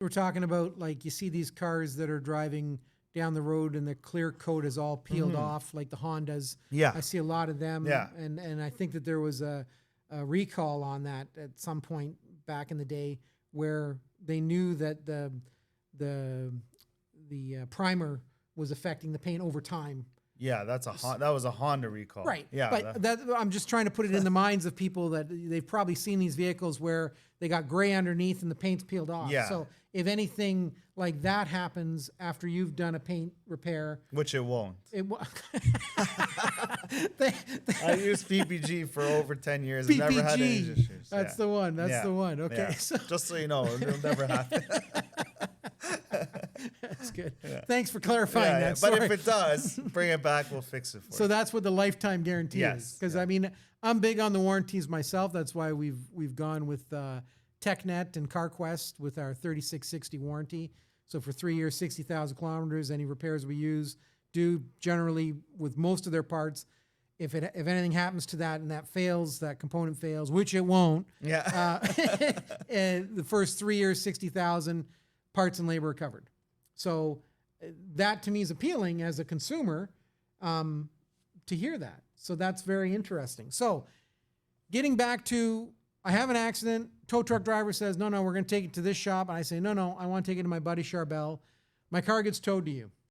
We're talking about, like, you see these cars that are driving down the road and the clear coat is all peeled off, like the Hondas. Yeah. I see a lot of them. Yeah. And I think that there was a recall on that at some point back in the day where they knew that the primer was affecting the paint over time. Yeah, that was a Honda recall. Right. Yeah. But I'm just trying to put it in the minds of people that they've probably seen these vehicles where they got gray underneath and the paint's peeled off. Yeah. So if anything like that happens after you've done a paint repair, which it won't. They, I used PPG for over 10 years and never had any issues. That's the one. That's the one. Okay. Yeah. So just so you know, it'll never happen. that's good. Yeah. Thanks for clarifying that. But if it does, bring it back. We'll fix it for you. So that's what the lifetime guarantee is. Because I mean, I'm big on the warranties myself. That's why we've gone with TechNet and CarQuest with our 3660 warranty. So for 3 years, 60,000 kilometers, any repairs we use do generally with most of their parts. If anything happens to that and that fails, that component fails, which it won't. Yeah. The first 3 years, 60,000 parts and labor are covered. So that to me is appealing as a consumer to hear that. So that's very interesting. So getting back to, I have an accident. Tow truck driver says, no, we're going to take it to this shop. And I say, no, I want to take it to my buddy Charbel. My car gets towed to you.